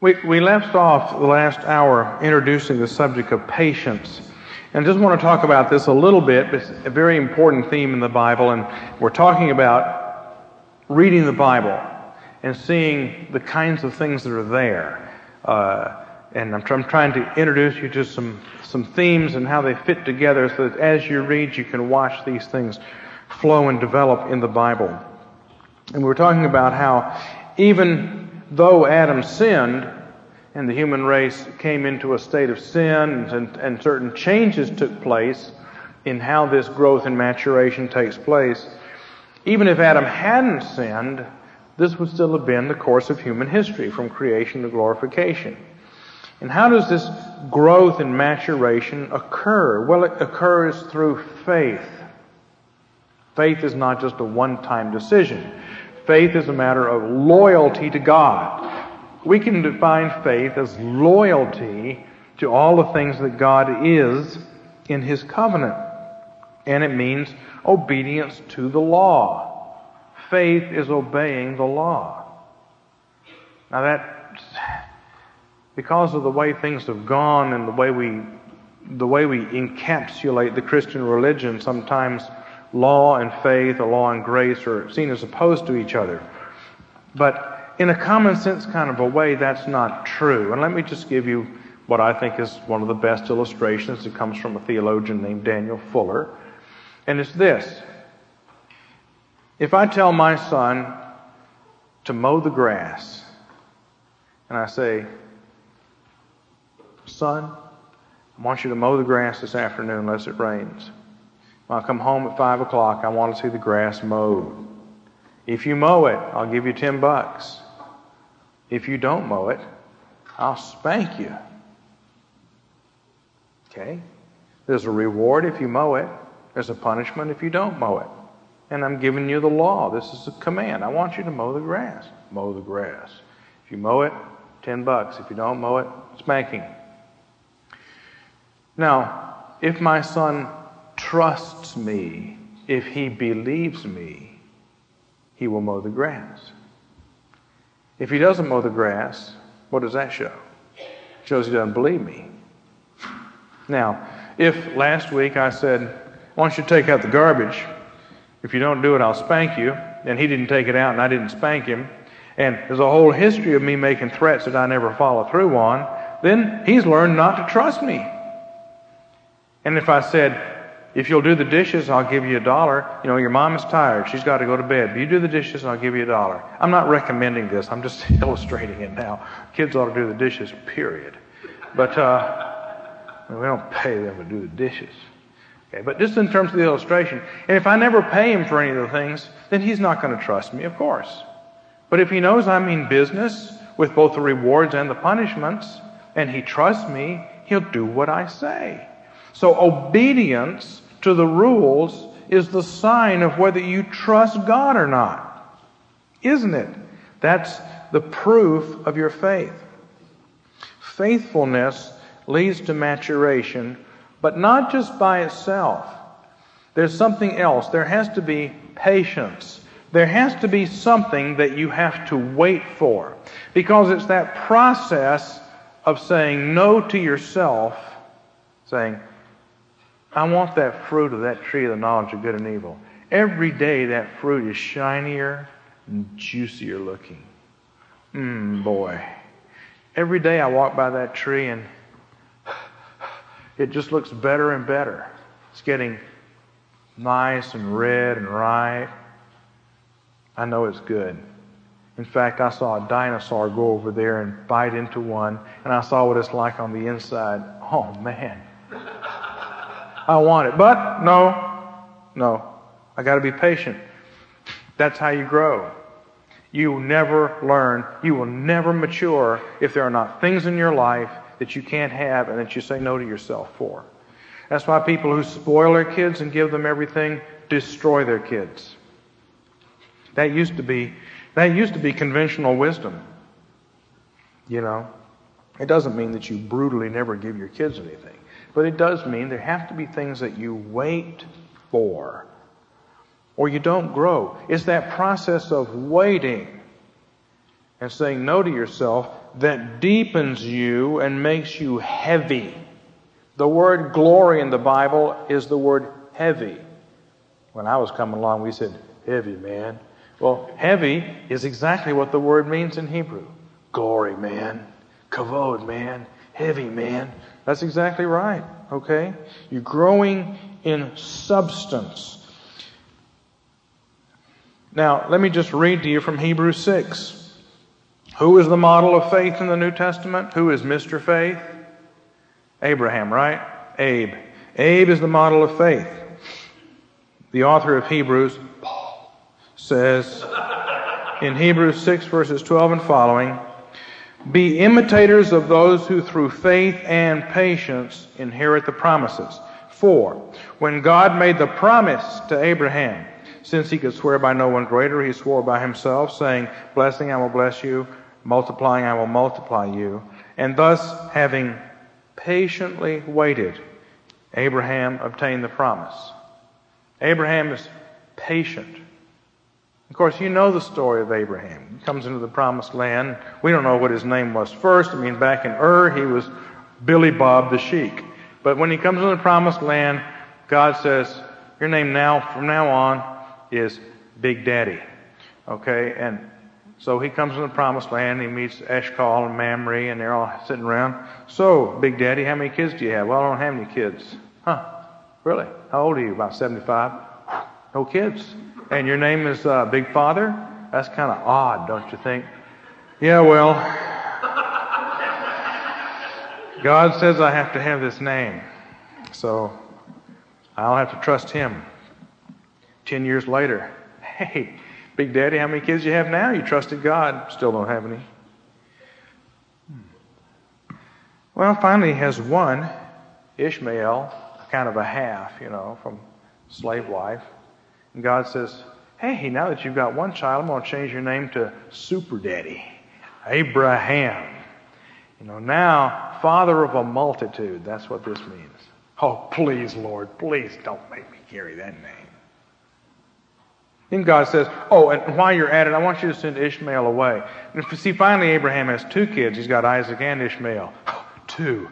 We left off the last hour introducing the subject of patience. And I just want to talk about this a little bit. It's a very important theme in the Bible, and we're talking about reading the Bible and seeing the kinds of things that are there. And I'm trying to introduce you to some themes and how they fit together so that as you read, you can watch these things flow and develop in the Bible. And we're talking about how even though Adam sinned and the human race came into a state of sin and certain changes took place in how this growth and maturation takes place, even if Adam hadn't sinned, this would still have been the course of human history from creation to glorification. And how does this growth and maturation occur? Well, it occurs through faith. Faith is not just a one-time decision. Faith is a matter of loyalty to God. We can define faith as loyalty to all the things that God is in His covenant. And it means obedience to the law. Faith is obeying the law. Now that, because of the way things have gone and the way we encapsulate the Christian religion, sometimes law and faith or law and grace are seen as opposed to each other. But in a common sense kind of a way, that's not true. And let me just give you what I think is one of the best illustrations. It comes from a theologian named Daniel Fuller. And it's this. If I tell my son to mow the grass, and I say, son, I want you to mow the grass this afternoon unless it rains. When I come home at 5 o'clock, I want to see the grass mowed. If you mow it, I'll give you $10. If you don't mow it, I'll spank you. Okay? There's a reward if you mow it. There's a punishment if you don't mow it. And I'm giving you the law. This is a command. I want you to mow the grass. Mow the grass. If you mow it, $10. If you don't mow it, spanking. Now, if my son trusts me, if he believes me, he will mow the grass. If he doesn't mow the grass, what does that show? It shows he doesn't believe me. Now, if last week I said, I want you to take out the garbage. If you don't do it, I'll spank you. And he didn't take it out and I didn't spank him. And there's a whole history of me making threats that I never follow through on. Then he's learned not to trust me. And if I said, if you'll do the dishes, I'll give you $1. You know, your mom is tired. She's got to go to bed. If you do the dishes, I'll give you $1. I'm not recommending this. I'm just illustrating it now. Kids ought to do the dishes, period. But we don't pay them to do the dishes. Okay, but just in terms of the illustration, and if I never pay him for any of the things, then he's not going to trust me, of course. But if he knows I mean business with both the rewards and the punishments, and he trusts me, he'll do what I say. So obedience to the rules is the sign of whether you trust God or not. Isn't it? That's the proof of your faith. Faithfulness leads to maturation, but not just by itself. There's something else. There has to be patience. There has to be something that you have to wait for. Because it's that process of saying no to yourself, saying, I want that fruit of that tree of the knowledge of good and evil. Every day that fruit is shinier and juicier looking. Boy. Every day I walk by that tree and it just looks better and better. It's getting nice and red and ripe. I know it's good. In fact, I saw a dinosaur go over there and bite into one, and I saw what it's like on the inside. Oh, man. I want it. But no. I got to be patient. That's how you grow. You never learn. You will never mature if there are not things in your life that you can't have and that you say no to yourself for. That's why people who spoil their kids and give them everything destroy their kids. That used to be conventional wisdom. You know, it doesn't mean that you brutally never give your kids anything. But it does mean there have to be things that you wait for, or you don't grow. It's that process of waiting and saying no to yourself that deepens you and makes you heavy. The word glory in the Bible is the word heavy. When I was coming along, we said, heavy, man. Well, heavy is exactly what the word means in Hebrew. Glory, man. Kavod, man. Heavy, man. That's exactly right, okay? You're growing in substance. Now, let me just read to you from Hebrews 6. Who is the model of faith in the New Testament? Who is Mr. Faith? Abraham, right? Abe. Abe is the model of faith. The author of Hebrews, Paul, says in Hebrews 6 verses 12 and following, be imitators of those who through faith and patience inherit the promises. For when God made the promise to Abraham, since he could swear by no one greater, he swore by himself, saying, blessing I will bless you, multiplying I will multiply you. And thus, having patiently waited, Abraham obtained the promise. Abraham is patient. Of course, you know the story of Abraham. He comes into the promised land. We don't know what his name was first. I mean, back in Ur, he was Billy Bob the Sheik. But when he comes into the promised land, God says, your name now, from now on, is Big Daddy. Okay? And so he comes into the promised land. He meets Eshcol and Mamre, and they're all sitting around. So, Big Daddy, how many kids do you have? Well, I don't have any kids. Huh? Really? How old are you? About 75? No kids. And your name is Big Father? That's kind of odd, don't you think? Yeah, well, God says I have to have this name. So I'll have to trust him. 10 years later, hey, Big Daddy, how many kids do you have now? You trusted God. Still don't have any. Well, finally he has one, Ishmael, kind of a half, from slave wife. And God says, hey, now that you've got one child, I'm going to change your name to Super Daddy, Abraham. Now, father of a multitude. That's what this means. Oh, please, Lord, please don't make me carry that name. Then God says, oh, and while you're at it, I want you to send Ishmael away. And see, finally Abraham has two kids. He's got Isaac and Ishmael. Two,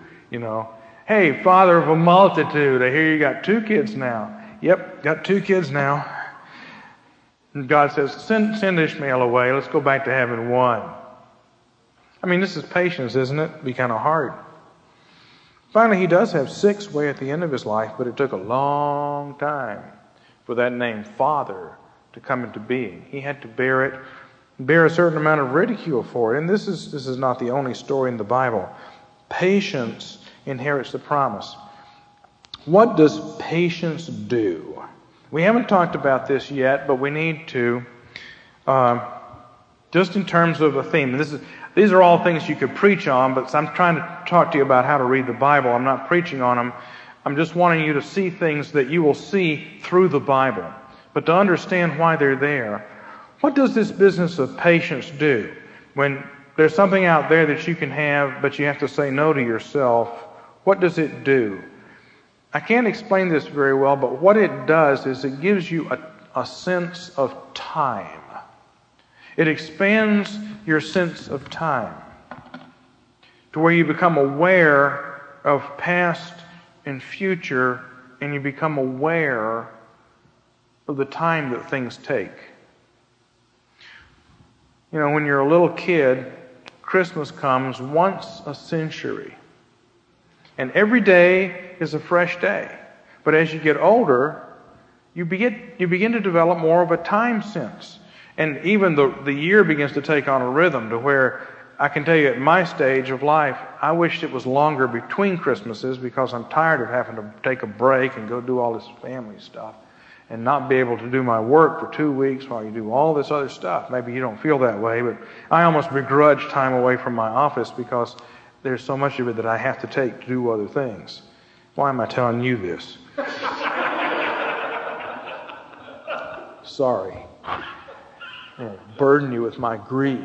Hey, father of a multitude, I hear you got two kids now. Yep, got two kids now. And God says, send Ishmael away. Let's go back to having one. I mean, this is patience, isn't it? It'd be kind of hard. Finally, he does have six way at the end of his life, but it took a long time for that name, Father, to come into being. He had to bear a certain amount of ridicule for it. And this is not the only story in the Bible. Patience inherits the promise. What does patience do? We haven't talked about this yet, but we need to, just in terms of a theme. These are all things you could preach on, but I'm trying to talk to you about how to read the Bible. I'm not preaching on them. I'm just wanting you to see things that you will see through the Bible. But to understand why they're there, what does this business of patience do? When there's something out there that you can have, but you have to say no to yourself, what does it do? I can't explain this very well, but what it does is it gives you a sense of time. It expands your sense of time to where you become aware of past and future, and you become aware of the time that things take. When you're a little kid, Christmas comes once a century. And every day is a fresh day. But as you get older, you begin to develop more of a time sense. And even the year begins to take on a rhythm to where I can tell you at my stage of life, I wished it was longer between Christmases because I'm tired of having to take a break and go do all this family stuff and not be able to do my work for 2 weeks while you do all this other stuff. Maybe you don't feel that way, but I almost begrudge time away from my office because there's so much of it that I have to take to do other things. Why am I telling you this? Sorry. I'll burden you with my grief.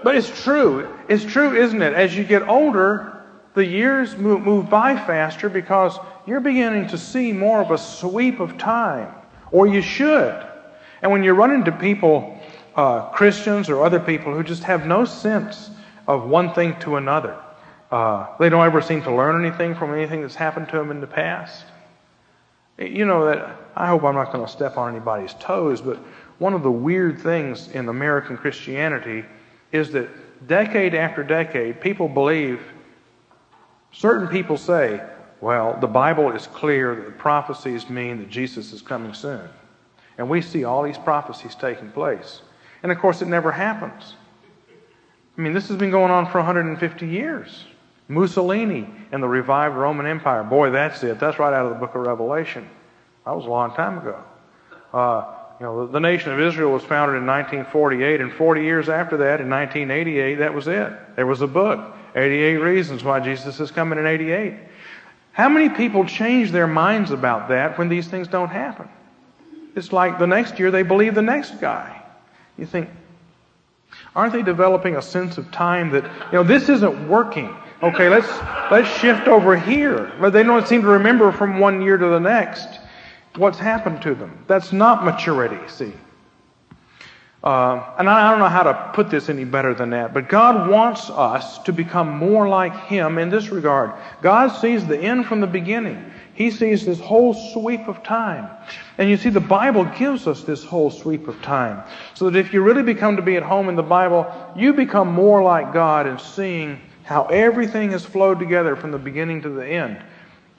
But it's true. It's true, isn't it? As you get older, the years move by faster because you're beginning to see more of a sweep of time. Or you should. And when you run into people Christians or other people who just have no sense of one thing to another. They don't ever seem to learn anything from anything that's happened to them in the past. You know that, I hope I'm not going to step on anybody's toes, but one of the weird things in American Christianity is that decade after decade, people believe, certain people say, well, the Bible is clear that the prophecies mean that Jesus is coming soon. And we see all these prophecies taking place. And of course, it never happens. I mean, this has been going on for 150 years. Mussolini and the revived Roman Empire. Boy, that's it. That's right out of the book of Revelation. That was a long time ago. The nation of Israel was founded in 1948, and 40 years after that, in 1988, that was it. There was a book, 88 Reasons Why Jesus is Coming in 88. How many people change their minds about that when these things don't happen? It's like the next year they believe the next guy. You think, aren't they developing a sense of time that, this isn't working? Okay, let's shift over here. But they don't seem to remember from one year to the next what's happened to them. That's not maturity, see. And I don't know how to put this any better than that, but God wants us to become more like Him in this regard. God sees the end from the beginning. He sees this whole sweep of time. And you see, the Bible gives us this whole sweep of time. So that if you really become to be at home in the Bible, you become more like God in seeing how everything has flowed together from the beginning to the end.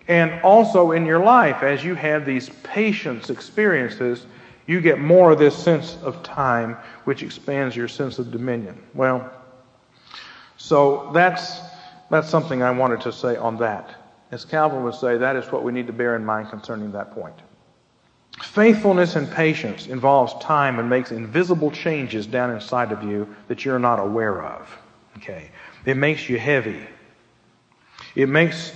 And also in your life, as you have these patience experiences, you get more of this sense of time, which expands your sense of dominion. Well, so that's something I wanted to say on that. As Calvin would say, that is what we need to bear in mind concerning that point. Faithfulness and patience involves time and makes invisible changes down inside of you that you're not aware of. Okay, it makes you heavy. It makes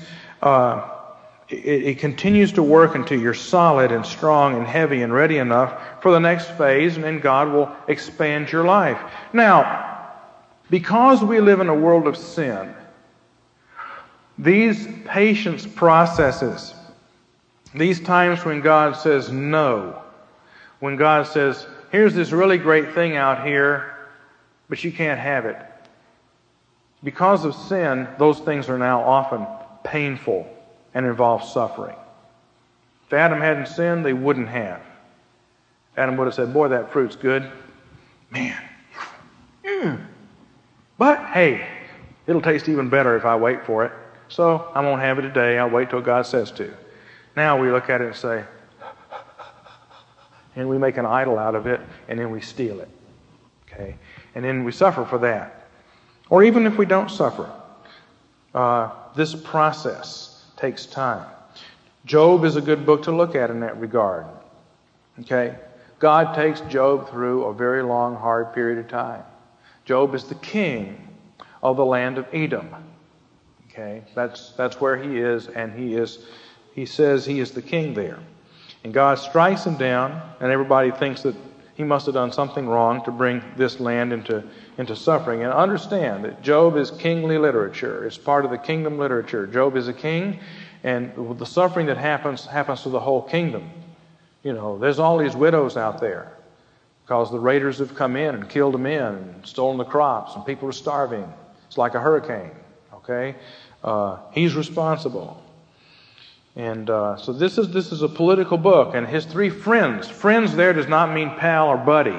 it continues to work until you're solid and strong and heavy and ready enough for the next phase, and then God will expand your life. Now, because we live in a world of sin, these patience processes, these times when God says no, when God says, here's this really great thing out here, but you can't have it. Because of sin, those things are now often painful and involve suffering. If Adam hadn't sinned, they wouldn't have. Adam would have said, boy, that fruit's good. Man. But, hey, it'll taste even better if I wait for it. So I won't have it today. I'll wait till God says to. Now we look at it and say, and we make an idol out of it, and then we steal it. Okay? And then we suffer for that. Or even if we don't suffer, this process takes time. Job is a good book to look at in that regard. Okay? God takes Job through a very long, hard period of time. Job is the king of the land of Edom. Okay? That's where he is, and he says he is the king there. And God strikes him down, and everybody thinks that he must have done something wrong to bring this land into suffering. And understand that Job is kingly literature. It's part of the kingdom literature. Job is a king, and the suffering that happens to the whole kingdom. There's all these widows out there because the raiders have come in and killed them and stolen the crops, and people are starving. It's like a hurricane. Okay? He's responsible. And so this is a political book. And his three friends. Friends there does not mean pal or buddy.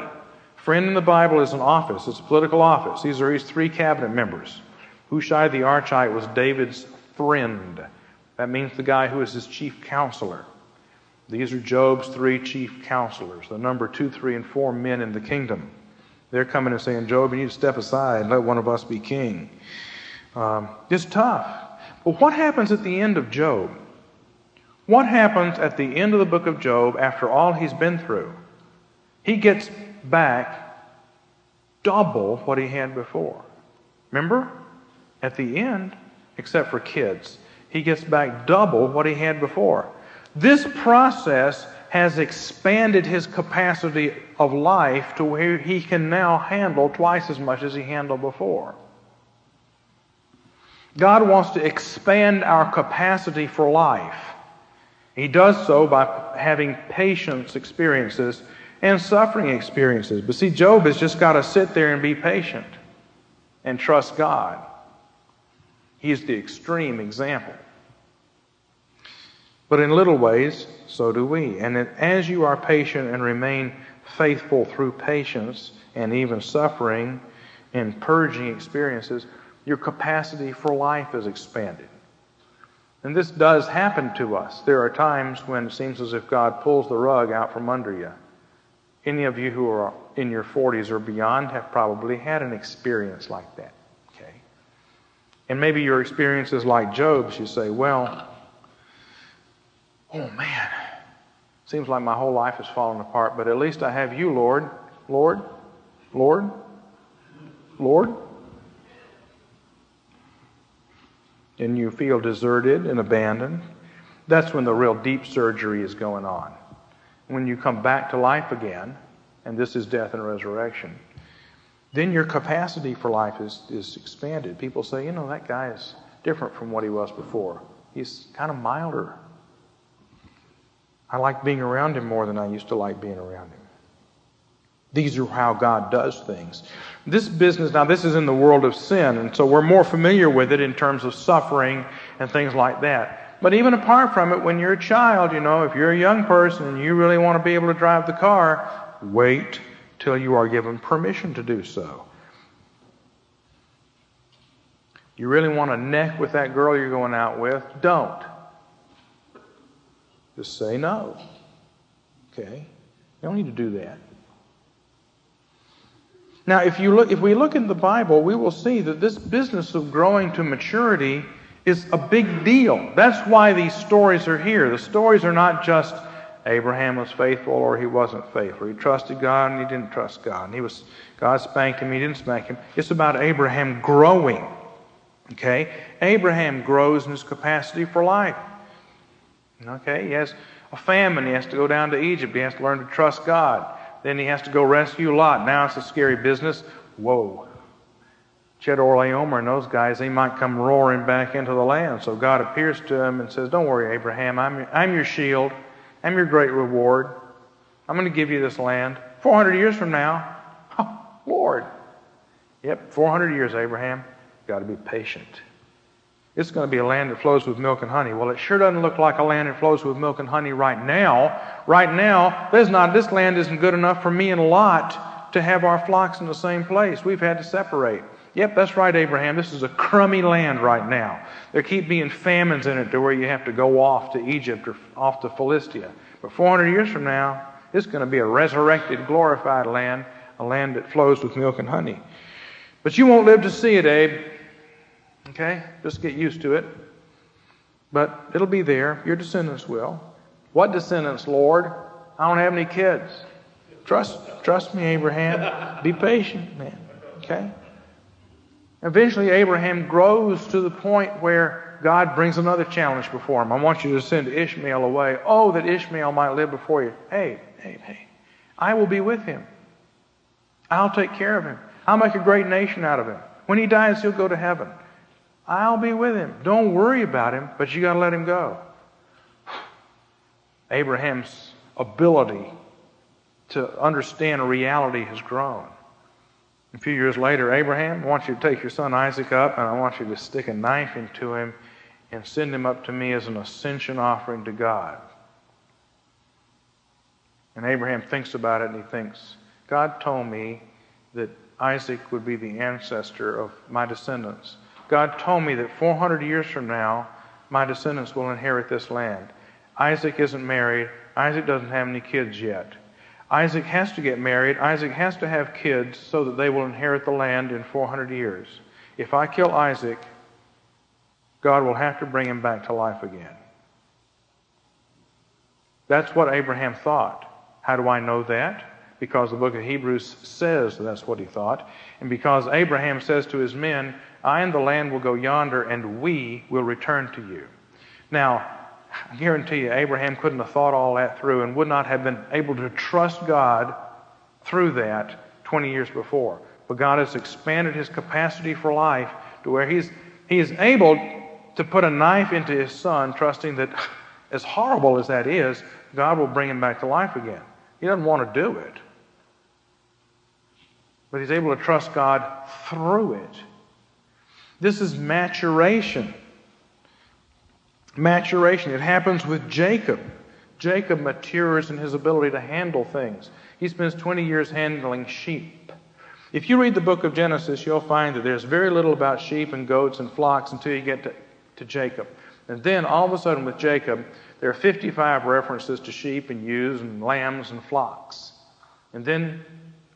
Friend in the Bible is an office. It's a political office. These are his three cabinet members. Hushai the Archite was David's friend. That means the guy who is his chief counselor. These are Job's three chief counselors. The number 2, 3, and 4 men in the kingdom. They're coming and saying, Job, you need to step aside and let one of us be king. It's tough. But what happens at the end of Job? What happens at the end of the book of Job after all he's been through? He gets back double what he had before. Remember? At the end, except for kids, he gets back double what he had before. This process has expanded his capacity of life to where he can now handle twice as much as he handled before. God wants to expand our capacity for life. He does so by having patience experiences and suffering experiences. But see, Job has just got to sit there and be patient and trust God. He's the extreme example. But in little ways, so do we. And as you are patient and remain faithful through patience and even suffering and purging experiences, your capacity for life is expanded. And this does happen to us. There are times when it seems as if God pulls the rug out from under you. Any of you who are in your 40s or beyond have probably had an experience like that. Okay? And maybe your experience is like Job's. You say, well, oh man, seems like my whole life is falling apart, but at least I have you, Lord. Lord? Lord? Lord? And you feel deserted and abandoned. That's when the real deep surgery is going on. When you come back to life again, and this is death and resurrection, then your capacity for life is expanded. People say, that guy is different from what he was before. He's kind of milder. I like being around him more than I used to like being around him. These are how God does things. This business, now this is in the world of sin, and so we're more familiar with it in terms of suffering and things like that. But even apart from it, when you're a child, if you're a young person and you really want to be able to drive the car, wait till you are given permission to do so. You really want to neck with that girl you're going out with? Don't. Just say no. Okay? You don't need to do that. Now, if we look in the Bible, we will see that this business of growing to maturity is a big deal. That's why these stories are here. The stories are not just Abraham was faithful or he wasn't faithful. He trusted God and he didn't trust God. And God spanked him, he didn't spank him. It's about Abraham growing. Okay? Abraham grows in his capacity for life. Okay? He has a famine. He has to go down to Egypt. He has to learn to trust God. Then he has to go rescue Lot. Now it's a scary business. Whoa. Chedorlaomer and those guys, they might come roaring back into the land. So God appears to him and says, don't worry, Abraham, I'm your shield. I'm your great reward. I'm going to give you this land. 400 years from now, oh, Lord. Yep, 400 years, Abraham. You've got to be patient. It's going to be a land that flows with milk and honey. Well, it sure doesn't look like a land that flows with milk and honey right now. Right now, this land isn't good enough for me and Lot to have our flocks in the same place. We've had to separate. Yep, that's right, Abraham. This is a crummy land right now. There keep being famines in it to where you have to go off to Egypt or off to Philistia. But 400 years from now, it's going to be a resurrected, glorified land, a land that flows with milk and honey. But you won't live to see it, Abe. Okay? Just get used to it. But it'll be there. Your descendants will. What descendants, Lord? I don't have any kids. Trust me, Abraham. Be patient, man. Okay? Eventually, Abraham grows to the point where God brings another challenge before him. I want you to send Ishmael away. Oh, that Ishmael might live before you. Hey. I will be with him. I'll take care of him. I'll make a great nation out of him. When he dies, he'll go to heaven. I'll be with him. Don't worry about him, but you got to let him go. Abraham's ability to understand reality has grown. A few years later, Abraham, I want you to take your son Isaac up, and I want you to stick a knife into him and send him up to me as an ascension offering to God. And Abraham thinks about it, and he thinks, God told me that Isaac would be the ancestor of my descendants. God told me that 400 years from now, my descendants will inherit this land. Isaac isn't married. Isaac doesn't have any kids yet. Isaac has to get married. Isaac has to have kids so that they will inherit the land in 400 years. If I kill Isaac, God will have to bring him back to life again. That's what Abraham thought. How do I know that? Because the book of Hebrews says that's what he thought. And because Abraham says to his men, I and the land will go yonder, and we will return to you. Now, I guarantee you, Abraham couldn't have thought all that through and would not have been able to trust God through that 20 years before. But God has expanded his capacity for life to where he is able to put a knife into his son, trusting that as horrible as that is, God will bring him back to life again. He doesn't want to do it. But he's able to trust God through it. This is maturation. Maturation. It happens with Jacob. Jacob matures in his ability to handle things. He spends 20 years handling sheep. If you read the book of Genesis, you'll find that there's very little about sheep and goats and flocks until you get to Jacob. And then all of a sudden with Jacob, there are 55 references to sheep and ewes and lambs and flocks. And then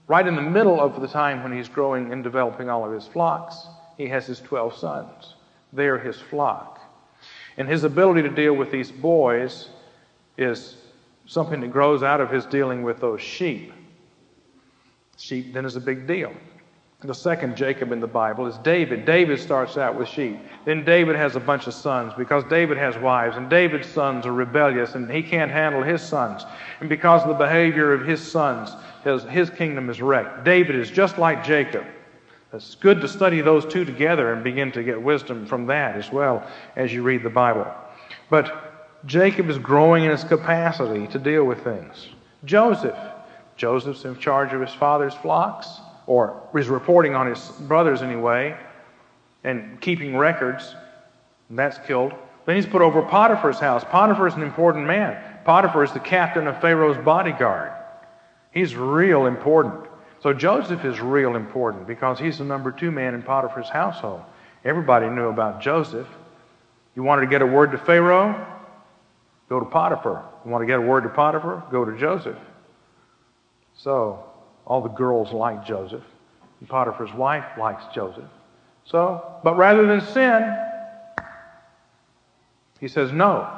right in the middle of the time when he's growing and developing all of his flocks, he has his 12 sons. They are his flock. And his ability to deal with these boys is something that grows out of his dealing with those sheep. Sheep then is a big deal. The second Jacob in the Bible is David. David starts out with sheep. Then David has a bunch of sons because David has wives, and David's sons are rebellious, and he can't handle his sons. And because of the behavior of his sons, his kingdom is wrecked. David is just like Jacob. It's good to study those two together and begin to get wisdom from that as well as you read the Bible. But Jacob is growing in his capacity to deal with things. Joseph's in charge of his father's flocks, or is reporting on his brothers anyway, and keeping records, and that's killed. Then he's put over Potiphar's house. Potiphar is an important man. Potiphar is the captain of Pharaoh's bodyguard. He's real important. So Joseph is real important because he's the number 2 man in Potiphar's household. Everybody knew about Joseph. You wanted to get a word to Pharaoh? Go to Potiphar. You want to get a word to Potiphar? Go to Joseph. So all the girls like Joseph. And Potiphar's wife likes Joseph. But rather than sin, he says no.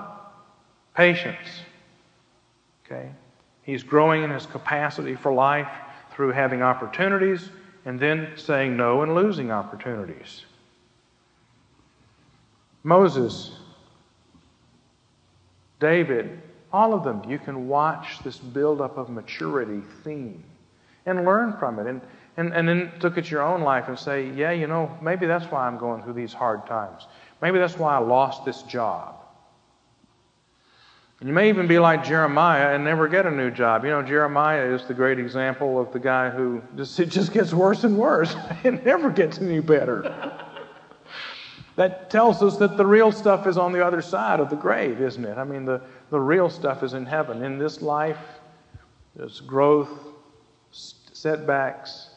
Patience. Okay? He's growing in his capacity for life through having opportunities and then saying no and losing opportunities. Moses, David, all of them, you can watch this buildup of maturity theme and learn from it. And then look at your own life and say, yeah, maybe that's why I'm going through these hard times. Maybe that's why I lost this job. And you may even be like Jeremiah and never get a new job. Jeremiah is the great example of the guy who it just gets worse and worse. It never gets any better. That tells us that the real stuff is on the other side of the grave, isn't it? I mean, the real stuff is in heaven. In this life, there's growth, setbacks.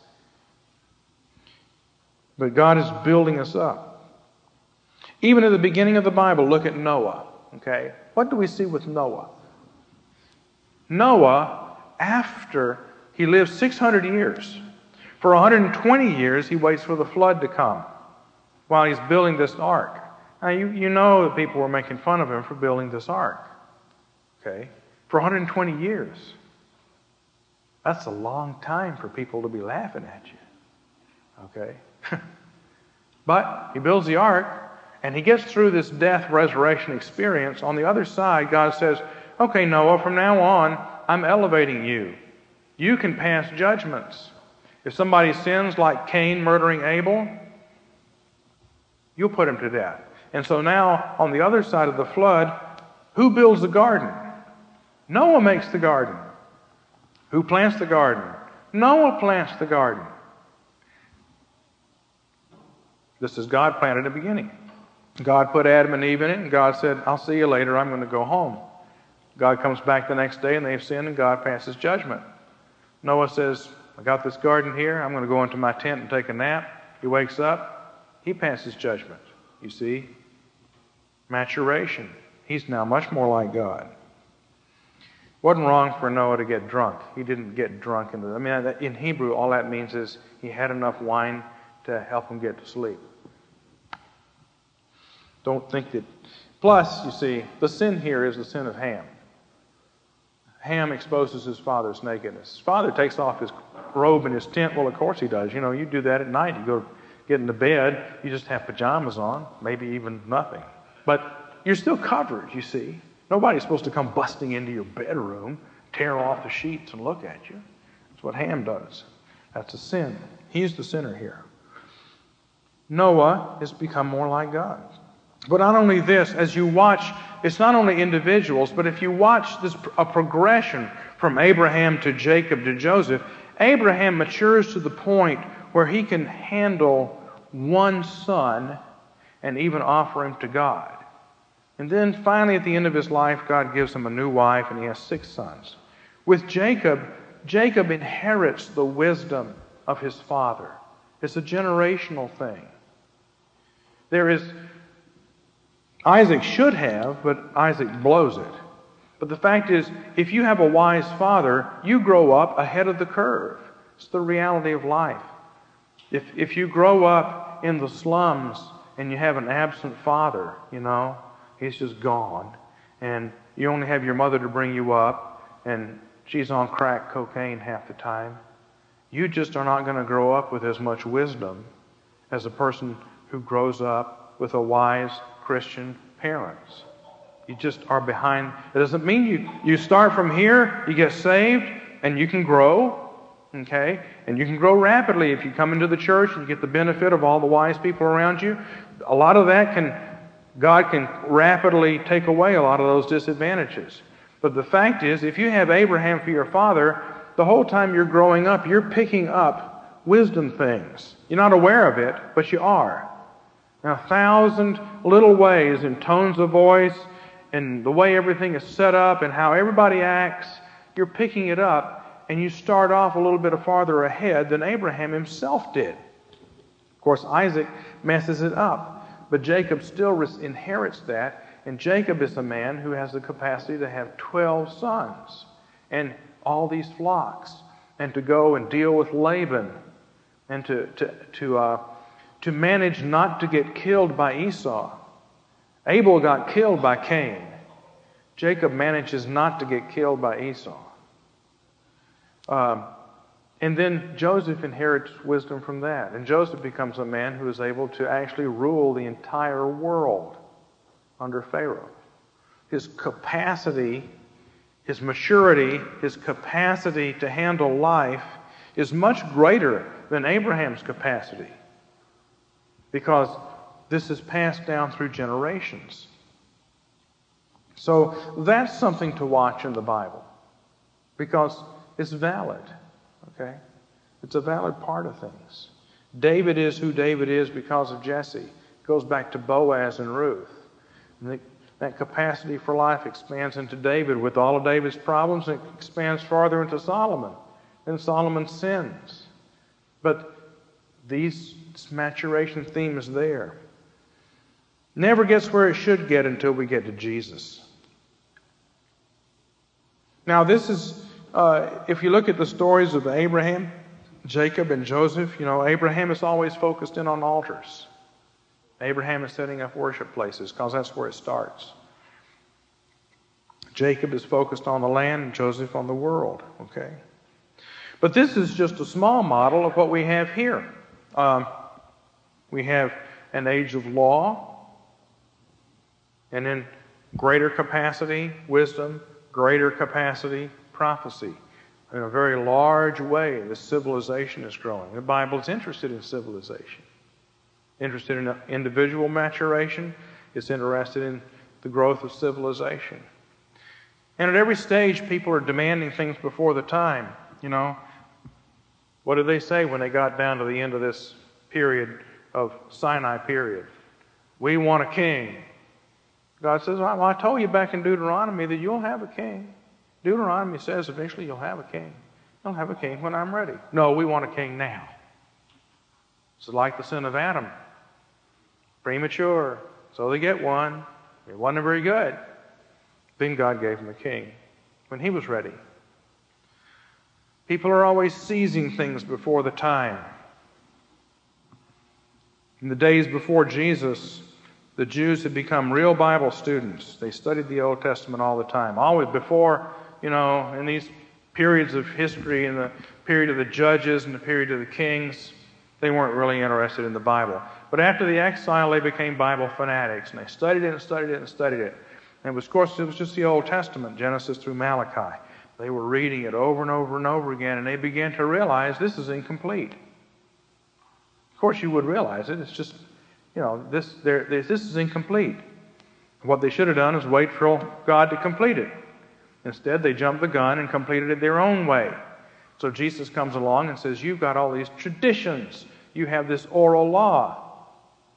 But God is building us up. Even at the beginning of the Bible, look at Noah. Okay? What do we see with Noah? Noah, after he lives 600 years, for 120 years he waits for the flood to come while he's building this ark. Now, you know that people were making fun of him for building this ark. Okay? For 120 years. That's a long time for people to be laughing at you. Okay? But he builds the ark, and he gets through this death resurrection experience. On the other side, God says, okay, Noah, from now on, I'm elevating you. You can pass judgments. If somebody sins like Cain murdering Abel, you'll put him to death. And so now, on the other side of the flood, who builds the garden? Noah makes the garden. Who plants the garden? Noah plants the garden. This is God planted at the beginning. God put Adam and Eve in it, and God said, I'll see you later, I'm going to go home. God comes back the next day, and they've sinned, and God passes judgment. Noah says, I got this garden here, I'm going to go into my tent and take a nap. He wakes up, he passes judgment. You see? Maturation. He's now much more like God. Wasn't wrong for Noah to get drunk. He didn't get drunk. In Hebrew, all that means is he had enough wine to help him get to sleep. Don't think that... Plus, you see, the sin here is the sin of Ham. Ham exposes his father's nakedness. His father takes off his robe in his tent. Well, of course he does. You do that at night. You go get into bed, you just have pajamas on, maybe even nothing. But you're still covered, you see. Nobody's supposed to come busting into your bedroom, tear off the sheets and look at you. That's what Ham does. That's a sin. He's the sinner here. Noah has become more like God. But not only this, as you watch it's not only individuals, but if you watch a progression from Abraham to Jacob to Joseph, Abraham matures to the point where he can handle one son and even offer him to God. And then finally at the end of his life, God gives him a new wife and he has 6 sons. With Jacob, Jacob inherits the wisdom of his father. It's a generational thing. Isaac should have, but Isaac blows it. But the fact is, if you have a wise father, you grow up ahead of the curve. It's the reality of life. If you grow up in the slums and you have an absent father, he's just gone, and you only have your mother to bring you up, and she's on crack cocaine half the time, you just are not going to grow up with as much wisdom as a person who grows up with a wise Christian parents. You just are behind. It doesn't mean you start from here, you get saved, and you can grow, okay? And you can grow rapidly if you come into the church and you get the benefit of all the wise people around you. A lot of that God can rapidly take away a lot of those disadvantages. But the fact is, if you have Abraham for your father, the whole time you're growing up, you're picking up wisdom things. You're not aware of it, but you are. Now, 1,000 little ways in tones of voice and the way everything is set up and how everybody acts, you're picking it up, and you start off a little bit farther ahead than Abraham himself did. Of course, Isaac messes it up, but Jacob still inherits that, and Jacob is a man who has the capacity to have 12 sons and all these flocks, and to go and deal with Laban, and to manage not to get killed by Esau. Abel got killed by Cain. Jacob manages not to get killed by Esau. And then Joseph inherits wisdom from that. And Joseph becomes a man who is able to actually rule the entire world under Pharaoh. His capacity, his maturity, his capacity to handle life is much greater than Abraham's capacity, because this is passed down through generations. So that's something to watch in the Bible, because it's valid, okay? It's a valid part of things. David is who David is because of Jesse. It goes back to Boaz and Ruth. And that capacity for life expands into David with all of David's problems, and it expands farther into Solomon. Then Solomon sins. But this maturation theme is there. Never gets where it should get until we get to Jesus. Now, this is, if you look at the stories of Abraham, Jacob, and Joseph, Abraham is always focused in on altars. Abraham is setting up worship places because that's where it starts. Jacob is focused on the land and Joseph on the world, okay? But this is just a small model of what we have here. We have an age of law, and then greater capacity, wisdom, greater capacity, prophecy. In a very large way, the civilization is growing. The Bible is interested in civilization. Interested in individual maturation. It's interested in the growth of civilization. And at every stage, people are demanding things before the time. What did they say when they got down to the end of this period of Sinai period? We want a king. God says, well, I told you back in Deuteronomy that you'll have a king. Deuteronomy says eventually you'll have a king. You'll have a king when I'm ready. No, we want a king now. It's like the sin of Adam. Premature. So they get one. It wasn't very good. Then God gave him a king when he was ready. People are always seizing things before the time. In the days before Jesus, the Jews had become real Bible students. They studied the Old Testament all the time. Always before, in these periods of history, in the period of the judges and the period of the kings, they weren't really interested in the Bible. But after the exile, they became Bible fanatics, and they studied it and studied it and studied it. And of course, it was just the Old Testament, Genesis through Malachi. They were reading it over and over and over again, and they began to realize this is incomplete. Of course, you would realize it. It's just, this is incomplete. What they should have done is wait for God to complete it. Instead, they jumped the gun and completed it their own way. So Jesus comes along and says, you've got all these traditions. You have this oral law.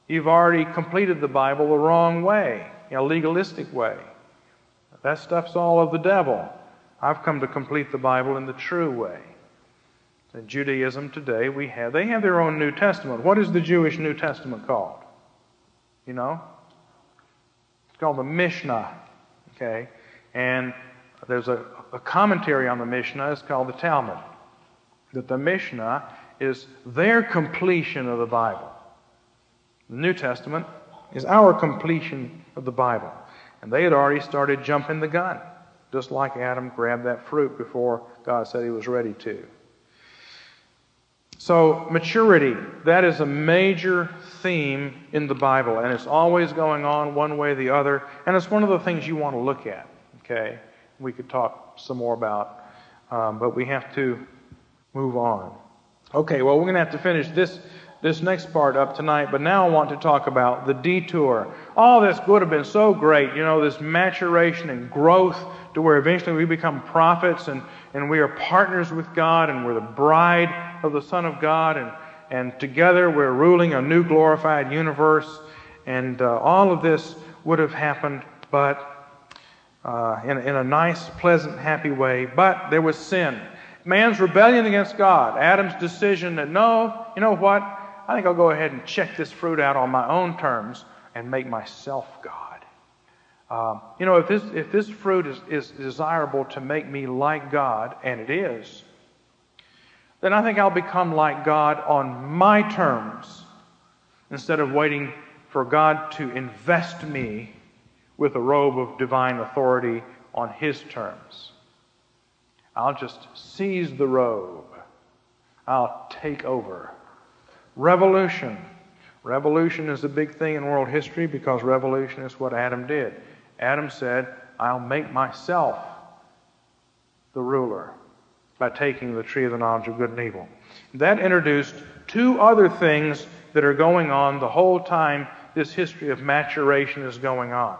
You've already completed the Bible the wrong way, in a legalistic way. That stuff's all of the devil. I've come to complete the Bible in the true way. In Judaism today, they have their own New Testament. What is the Jewish New Testament called? You know? It's called the Mishnah. Okay? And there's a commentary on the Mishnah. It's called the Talmud. That the Mishnah is their completion of the Bible. The New Testament is our completion of the Bible. And they had already started jumping the gun, just like Adam grabbed that fruit before God said he was ready to. So maturity, that is a major theme in the Bible, and it's always going on one way or the other, and it's one of the things you want to look at. Okay, we could talk some more about, but we have to move on. Okay, well, we're going to have to finish this next part up tonight, but now I want to talk about the detour. All this would have been so great, this maturation and growth to where eventually we become prophets and we are partners with God and we're the bride of the Son of God and together we're ruling a new glorified universe, and all of this would have happened, but in a nice, pleasant, happy way. But there was sin. Man's rebellion against God. Adam's decision that, no, you know what? I think I'll go ahead and check this fruit out on my own terms and make myself God. If this fruit is desirable to make me like God, and it is, then I think I'll become like God on my terms instead of waiting for God to invest me with a robe of divine authority on His terms. I'll just seize the robe. I'll take over. Revolution. Revolution is a big thing in world history because revolution is what Adam did. Adam said, I'll make myself the ruler by taking the tree of the knowledge of good and evil. That introduced two other things that are going on the whole time this history of maturation is going on.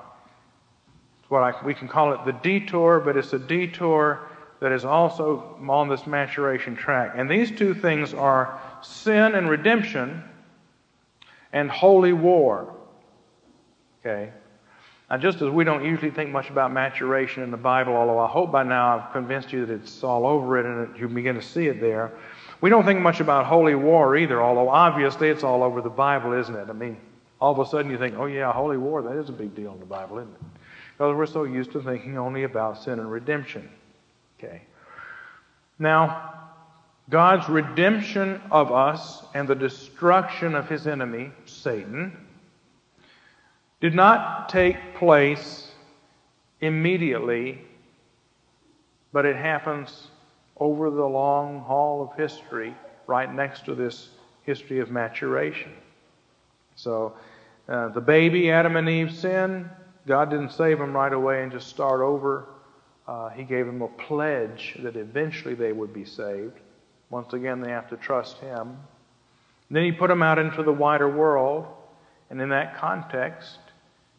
We can call it the detour, but it's a detour that is also on this maturation track. And these two things are sin and redemption and holy war. Okay? Now, just as we don't usually think much about maturation in the Bible, although I hope by now I've convinced you that it's all over it and that you begin to see it there, we don't think much about holy war either, although obviously it's all over the Bible, isn't it? I mean, all of a sudden you think, oh yeah, holy war, that is a big deal in the Bible, isn't it? Because we're so used to thinking only about sin and redemption. Okay. Now, God's redemption of us and the destruction of His enemy, Satan, did not take place immediately, but it happens over the long haul of history, right next to this history of maturation. So, the baby Adam and Eve sinned. God didn't save them right away and just start over. He gave them a pledge that eventually they would be saved. Once again, they have to trust Him. And then He put them out into the wider world, and in that context,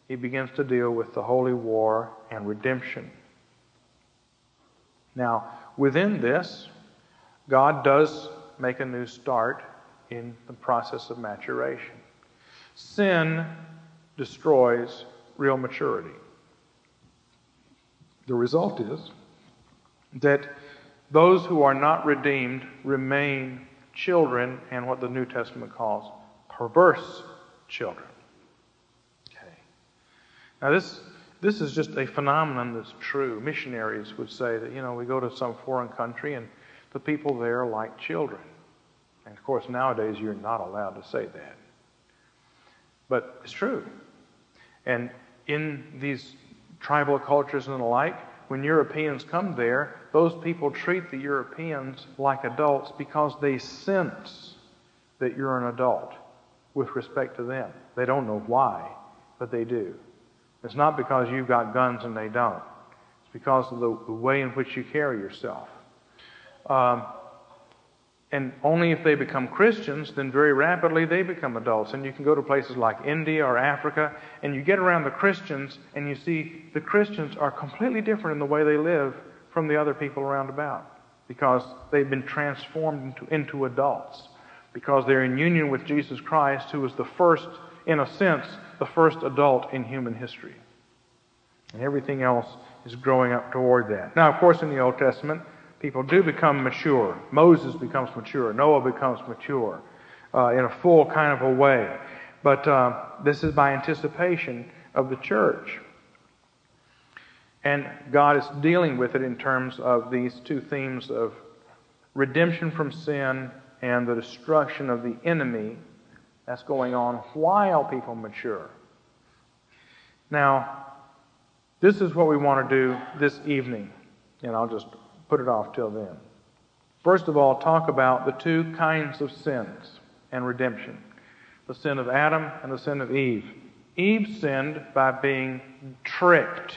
He begins to deal with the holy war and redemption. Now, within this, God does make a new start in the process of maturation. Sin destroys real maturity. The result is that those who are not redeemed remain children and what the New Testament calls perverse children. Okay. Now this is just a phenomenon that's true. Missionaries would say that, we go to some foreign country and the people there are like children. And of course nowadays you're not allowed to say that. But it's true. And in these tribal cultures and the like, when Europeans come there, those people treat the Europeans like adults because they sense that you're an adult with respect to them. They don't know why, but they do. It's not because you've got guns and they don't. It's because of the way in which you carry yourself. And only if they become Christians, then very rapidly they become adults. And you can go to places like India or Africa, and you get around the Christians, and you see the Christians are completely different in the way they live from the other people around about, because they've been transformed into adults, because they're in union with Jesus Christ, who was the first, in a sense, the first adult in human history. And everything else is growing up toward that. Now, of course, in the Old Testament, people do become mature. Moses becomes mature. Noah becomes mature in a full kind of a way. But this is by anticipation of the church. And God is dealing with it in terms of these two themes of redemption from sin and the destruction of the enemy that's going on while people mature. Now, this is what we want to do this evening, and I'll just put it off till then. First of all, talk about the two kinds of sins and redemption. The sin of Adam and the sin of Eve. Eve sinned by being tricked.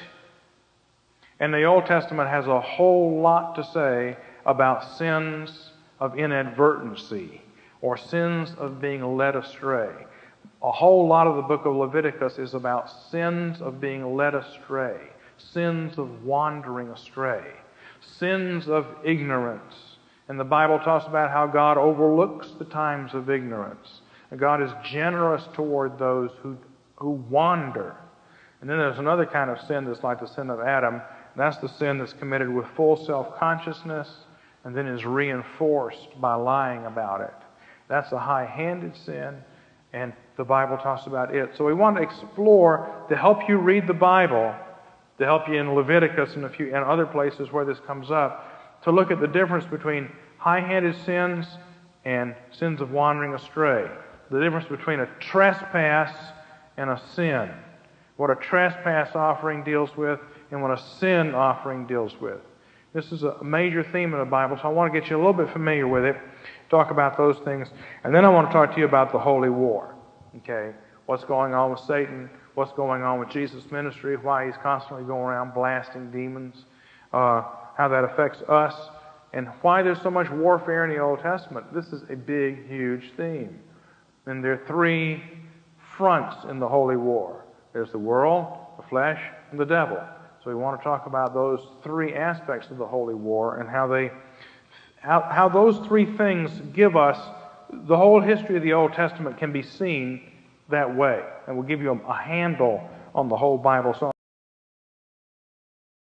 And the Old Testament has a whole lot to say about sins of inadvertency or sins of being led astray. A whole lot of the book of Leviticus is about sins of being led astray, sins of wandering astray, sins of ignorance. And the Bible talks about how God overlooks the times of ignorance. And God is generous toward those who wander. And then there's another kind of sin that's like the sin of Adam. That's the sin that's committed with full self-consciousness and then is reinforced by lying about it. That's a high-handed sin, and the Bible talks about it. So we want to explore, to help you read the Bible, to help you in Leviticus and other places where this comes up, to look at the difference between high-handed sins and sins of wandering astray. The difference between a trespass and a sin. What a trespass offering deals with and what a sin offering deals with. This is a major theme in the Bible, so I want to get you a little bit familiar with it, talk about those things, and then I want to talk to you about the Holy War. Okay? What's going on with Satan, what's going on with Jesus' ministry, why he's constantly going around blasting demons, how that affects us, and why there's so much warfare in the Old Testament. This is a big, huge theme. And there are three fronts in the Holy War. There's the world, the flesh, and the devil. So we want to talk about those three aspects of the Holy War and how those three things give us the whole history of the Old Testament can be seen that way. And we'll give you a handle on the whole Bible. So